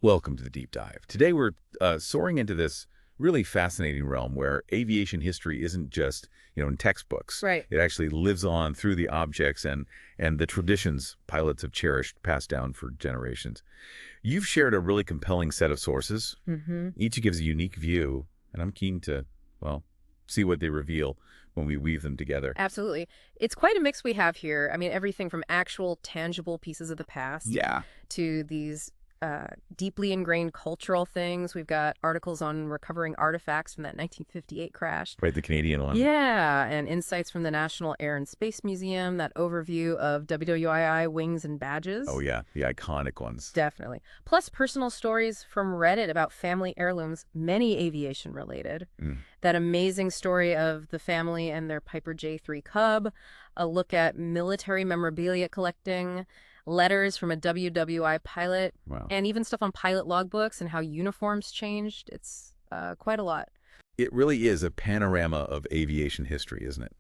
Welcome to the deep dive. Today we're soaring into this really fascinating realm where aviation history isn't just, in textbooks. Right. It actually lives on through the objects and the traditions pilots have cherished, passed down for generations. You've shared a really compelling set of sources. Mm-hmm. Each gives a unique view, and I'm keen to, see what they reveal when we weave them together. Absolutely. It's quite a mix we have here. I mean, everything from actual tangible pieces of the past Yeah. to these deeply ingrained cultural things. We've got articles on recovering artifacts from that 1958 crash. Right, the Canadian one. Yeah, and insights from the National Air and Space Museum, that overview of WWII wings and badges. Oh, yeah, the iconic ones. Definitely. Plus personal stories from Reddit about family heirlooms, many aviation related. That amazing story of the family and their Piper J3 Cub, a look at military memorabilia collecting, letters from a WWI pilot, Wow. and even stuff on pilot logbooks and how uniforms changed. It's quite a lot. It really is a panorama of aviation history, isn't it?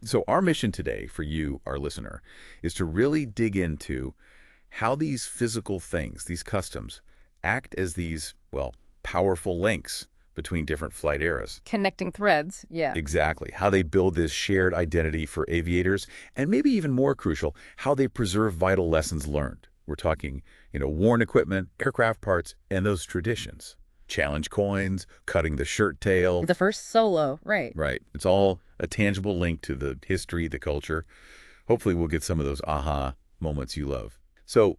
So our mission today for you, our listener, is to really dig into how these physical things, these customs, act as these, powerful links between different flight eras. Connecting threads, yeah. Exactly. How they build this shared identity for aviators, and maybe even more crucial, how they preserve vital lessons learned. We're talking, worn equipment, aircraft parts, and those traditions. Challenge coins, cutting the shirt tail. The first solo, right. Right. It's all a tangible link to the history, the culture. Hopefully we'll get some of those aha moments you love. So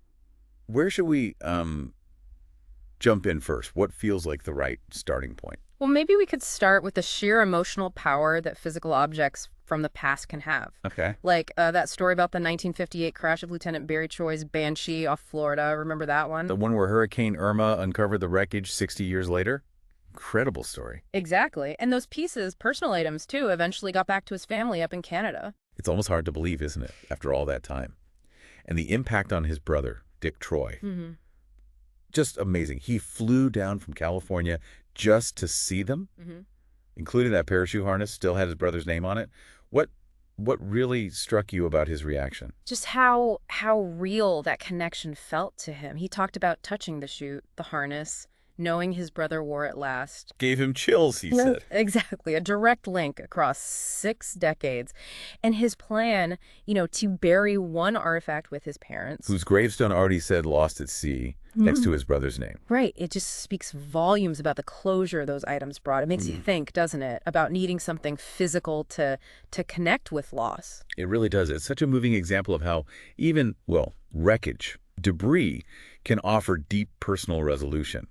where should we jump in first? What feels like the right starting point? Well, maybe we could start with the sheer emotional power that physical objects from the past can have. Okay. Like that story about the 1958 crash of Lieutenant Barry Choi's Banshee off Florida. Remember that one? The one where Hurricane Irma uncovered the wreckage 60 years later? Incredible story. Exactly. And those pieces, personal items too, eventually got back to his family up in Canada. It's almost hard to believe, isn't it, after all that time? And the impact on his brother, Dick Troy. Mm-hmm. Just amazing. He flew down from California just to see them, including that parachute harness, still had his brother's name on it. What really struck you about his reaction? Just how real that connection felt to him. He talked about touching the chute, the harness, knowing his brother wore it last. Gave him chills, he said. Exactly. A direct link across 6 decades. And his plan, to bury one artifact with his parents. Whose gravestone already said lost at sea next to his brother's name. Right. It just speaks volumes about the closure those items brought. It makes you think, doesn't it, about needing something physical to connect with loss. It really does. It's such a moving example of how even, wreckage, debris can offer deep personal resolution.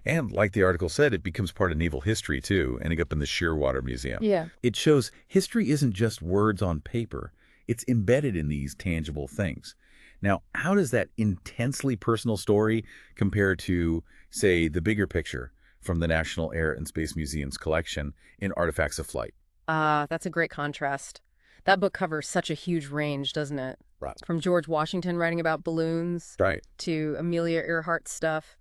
And like the article said, it becomes part of naval history too, ending up in the Shearwater Museum. Yeah. It shows history isn't just words on paper. It's embedded in these tangible things. Now, how does that intensely personal story compare to, say, the bigger picture from the National Air and Space Museum's collection in Artifacts of Flight? That's a great contrast. That book covers such a huge range, doesn't it? Right. From George Washington writing about balloons Right. to Amelia Earhart stuff,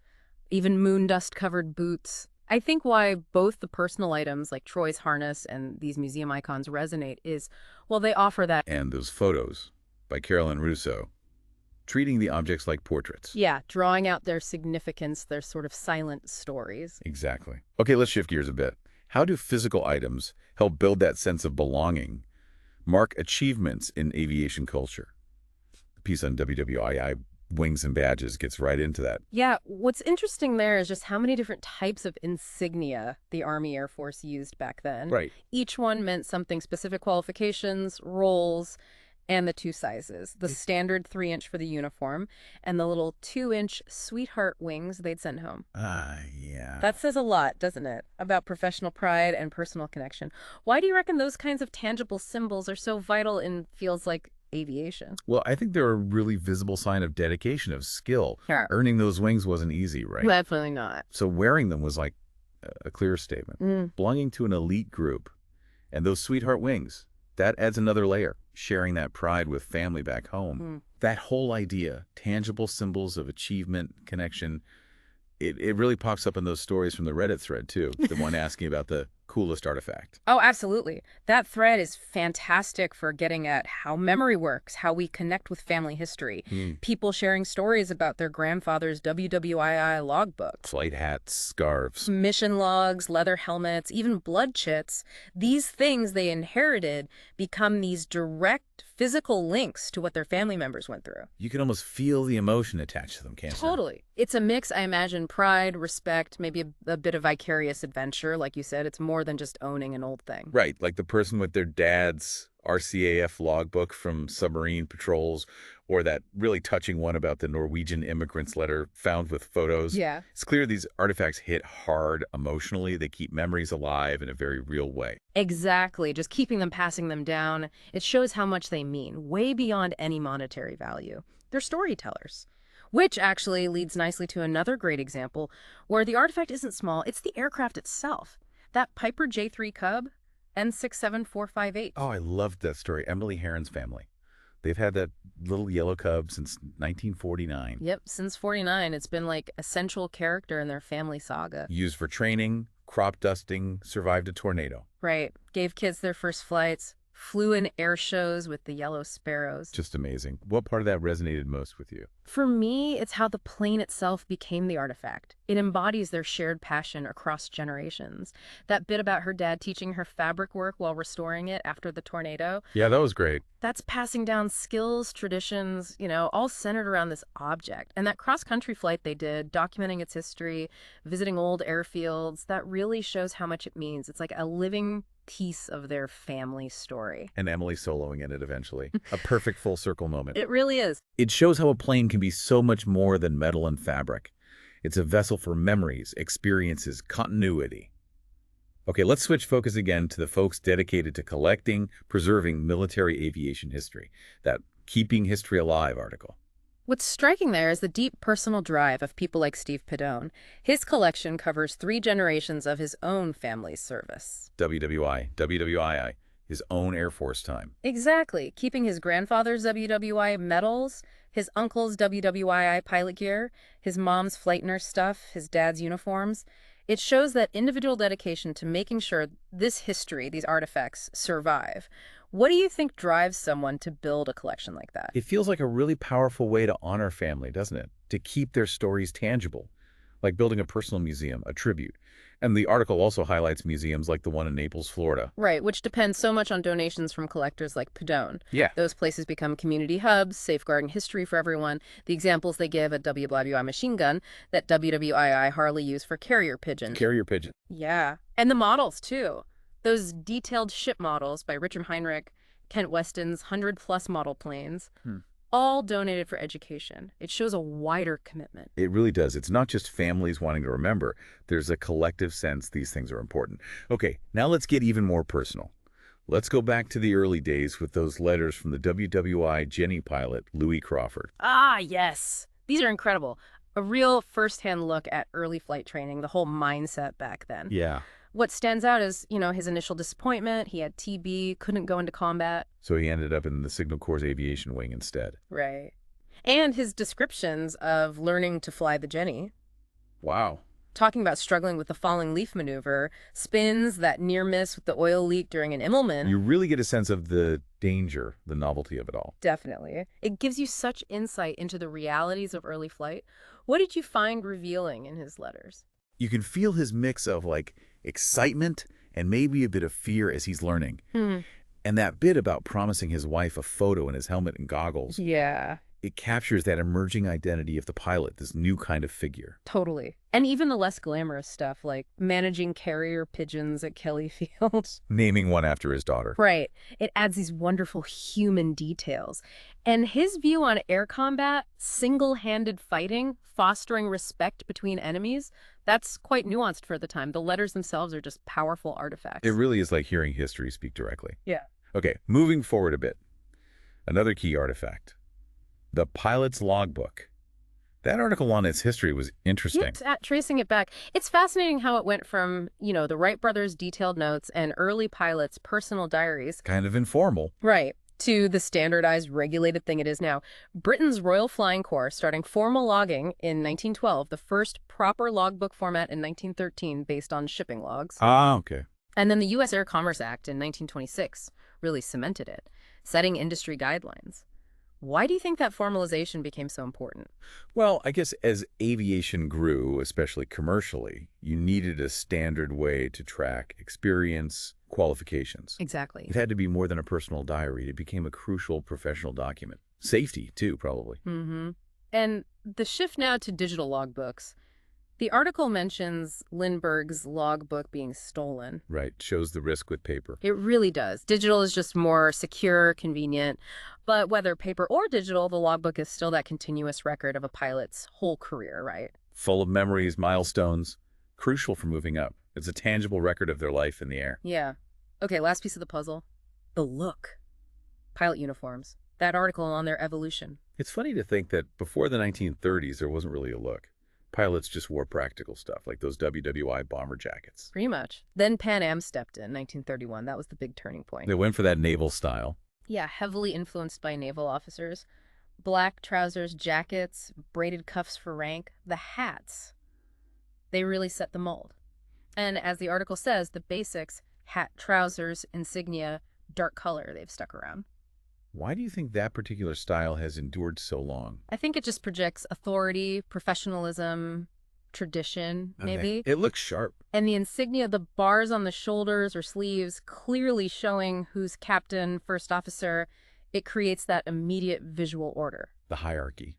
even moon dust-covered boots. I think why both the personal items like Troy's harness and these museum icons resonate is, they offer that. And those photos by Carolyn Russo, treating the objects like portraits. Yeah, drawing out their significance, their sort of silent stories. Exactly. Okay, let's shift gears a bit. How do physical items help build that sense of belonging, mark achievements in aviation culture? The piece on WWII wings and badges gets right into that. Yeah, what's interesting there is just how many different types of insignia the Army Air Force used back then. Right. Each one meant something: specific qualifications, roles, and the 2 sizes. The standard 3-inch for the uniform and the little 2-inch sweetheart wings they'd send home. Yeah. That says a lot, doesn't it, about professional pride and personal connection. Why do you reckon those kinds of tangible symbols are so vital in fields like aviation? Well, I think they're a really visible sign of dedication, of skill. Sure. Earning those wings wasn't easy, right? Definitely not. So wearing them was like a clear statement. Belonging to an elite group. And those sweetheart wings, that adds another layer, sharing that pride with family back home. That whole idea, tangible symbols of achievement, connection, it really pops up in those stories from the Reddit thread too. The one asking about the coolest artifact. Oh, absolutely. That thread is fantastic for getting at how memory works, how we connect with family history. People sharing stories about their grandfather's WWII logbooks. Flight hats, scarves. Mission logs, leather helmets, even blood chits. These things they inherited become these direct physical links to what their family members went through. You can almost feel the emotion attached to them, can't you? Totally. It's a mix, I imagine, pride, respect, maybe a bit of vicarious adventure. Like you said, it's more than just owning an old thing. Right, like the person with their dad's RCAF logbook from submarine patrols, or that really touching one about the Norwegian immigrant's letter found with photos. Yeah. It's clear these artifacts hit hard emotionally. They keep memories alive in a very real way. Exactly. Just keeping them, passing them down. It shows how much they mean, way beyond any monetary value. They're storytellers. Which actually leads nicely to another great example where the artifact isn't small, it's the aircraft itself. That Piper J3 Cub, N67458. Oh, I loved that story. Emily Heron's family. They've had that little yellow cub since 1949. Yep, since 49. It's been like a central character in their family saga. Used for training, crop dusting, survived a tornado. Right. Gave kids their first flights, flew in air shows with the yellow sparrows. Just amazing. What part of that resonated most with you? For me, it's how the plane itself became the artifact. It embodies their shared passion across generations. That bit about her dad teaching her fabric work while restoring it after the tornado. Yeah, that was great. That's passing down skills, traditions, all centered around this object. And that cross-country flight they did, documenting its history, visiting old airfields, that really shows how much it means. It's like a living piece of their family story. And Emily soloing in it eventually. A perfect full circle moment. It really is. It shows how a plane can be so much more than metal and fabric. It's a vessel for memories, experiences, continuity. Okay, let's switch focus again to the folks dedicated to collecting, preserving military aviation history. That Keeping History Alive article. What's striking there is the deep personal drive of people like Steve Pedone. His collection covers 3 generations of his own family's service. WWII, his own Air Force time. Exactly. Keeping his grandfather's WWI medals, his uncle's WWII pilot gear, his mom's flight nurse stuff, his dad's uniforms. It shows that individual dedication to making sure this history, these artifacts, survive. What do you think drives someone to build a collection like that? It feels like a really powerful way to honor family, doesn't it? To keep their stories tangible, like building a personal museum, a tribute. And the article also highlights museums like the one in Naples, Florida. Right, which depends so much on donations from collectors like Pedone. Yeah. Those places become community hubs, safeguarding history for everyone. The examples they give, a WWI machine gun that WWII Harley used for carrier pigeons. Carrier pigeon. Yeah. And the models, too. Those detailed ship models by Richard Heinrich, Kent Weston's 100-plus model planes, all donated for education. It shows a wider commitment. It really does. It's not just families wanting to remember. There's a collective sense these things are important. Okay, now let's get even more personal. Let's go back to the early days with those letters from the WWI Jenny pilot, Louis Crawford. Ah, yes. These are incredible. A real first-hand look at early flight training, the whole mindset back then. Yeah. What stands out is, his initial disappointment. He had TB, couldn't go into combat. So he ended up in the Signal Corps Aviation Wing instead. Right. And his descriptions of learning to fly the Jenny. Wow. Talking about struggling with the falling leaf maneuver, spins, that near miss with the oil leak during an Immelman. You really get a sense of the danger, the novelty of it all. Definitely. It gives you such insight into the realities of early flight. What did you find revealing in his letters? You can feel his mix of, excitement and maybe a bit of fear as he's learning. And that bit about promising his wife a photo in his helmet and goggles. Yeah. It captures that emerging identity of the pilot, this new kind of figure. Totally. And even the less glamorous stuff, like managing carrier pigeons at Kelly Field. Naming one after his daughter. Right. It adds these wonderful human details. And his view on air combat, single-handed fighting, fostering respect between enemies, that's quite nuanced for the time. The letters themselves are just powerful artifacts. It really is like hearing history speak directly. Yeah. Okay, moving forward a bit. Another key artifact. The pilot's logbook. That article on its history was interesting. Yes, tracing it back. It's fascinating how it went from, the Wright brothers' detailed notes and early pilots' personal diaries. Kind of informal. Right. To the standardized, regulated thing it is now. Britain's Royal Flying Corps starting formal logging in 1912, the first proper logbook format in 1913 based on shipping logs. Ah, okay. And then the U.S. Air Commerce Act in 1926 really cemented it, setting industry guidelines. Why do you think that formalization became so important? Well, I guess as aviation grew, especially commercially, you needed a standard way to track experience, qualifications. Exactly. It had to be more than a personal diary. It became a crucial professional document. Safety, too, probably. Mm-hmm. And the shift now to digital logbooks. The article mentions Lindbergh's logbook being stolen. Right. Shows the risk with paper. It really does. Digital is just more secure, convenient. But whether paper or digital, the logbook is still that continuous record of a pilot's whole career, right? Full of memories, milestones, crucial for moving up. It's a tangible record of their life in the air. Yeah. Okay, last piece of the puzzle. The look. Pilot uniforms. That article on their evolution. It's funny to think that before the 1930s, there wasn't really a look. Pilots just wore practical stuff, like those WWI bomber jackets. Pretty much. Then Pan Am stepped in 1931. That was the big turning point. They went for that naval style. Yeah, heavily influenced by naval officers. Black trousers, jackets, braided cuffs for rank, the hats. They really set the mold. And as the article says, the basics, hat, trousers, insignia, dark color, they've stuck around. Why do you think that particular style has endured so long? I think it just projects authority, professionalism, tradition, maybe. It looks sharp. And the insignia, the bars on the shoulders or sleeves, clearly showing who's captain, first officer, it creates that immediate visual order. The hierarchy.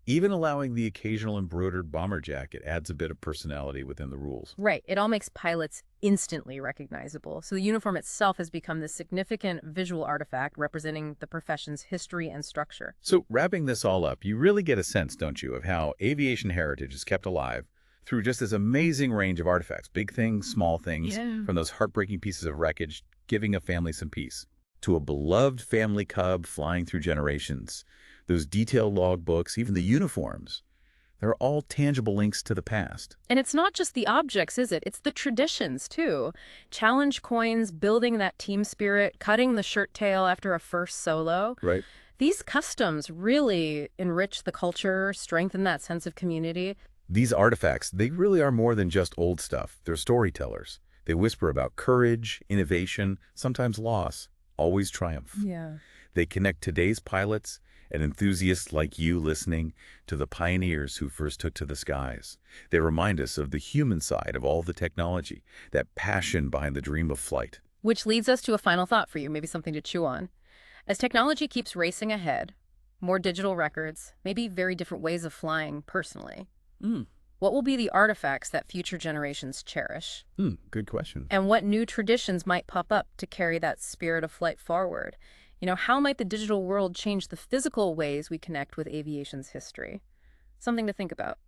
Even allowing the occasional embroidered bomber jacket adds a bit of personality within the rules. Right. It all makes pilots instantly recognizable. So the uniform itself has become this significant visual artifact representing the profession's history and structure. So wrapping this all up, you really get a sense, don't you, of how aviation heritage is kept alive through just this amazing range of artifacts, big things, small things, from those heartbreaking pieces of wreckage, giving a family some peace, to a beloved family cub flying through generations. Those detailed logbooks, even the uniforms, they're all tangible links to the past. And it's not just the objects, is it? It's the traditions, too. Challenge coins, building that team spirit, cutting the shirt tail after a first solo. Right. These customs really enrich the culture, strengthen that sense of community. These artifacts, they really are more than just old stuff. They're storytellers. They whisper about courage, innovation, sometimes loss, always triumph. Yeah. They connect today's pilots and enthusiasts like you listening to the pioneers who first took to the skies. They remind us of the human side of all the technology, that passion behind the dream of flight. Which leads us to a final thought for you, maybe something to chew on. As technology keeps racing ahead, more digital records, maybe very different ways of flying personally, what will be the artifacts that future generations cherish? Good question. And what new traditions might pop up to carry that spirit of flight forward? You know, how might the digital world change the physical ways we connect with aviation's history? Something to think about.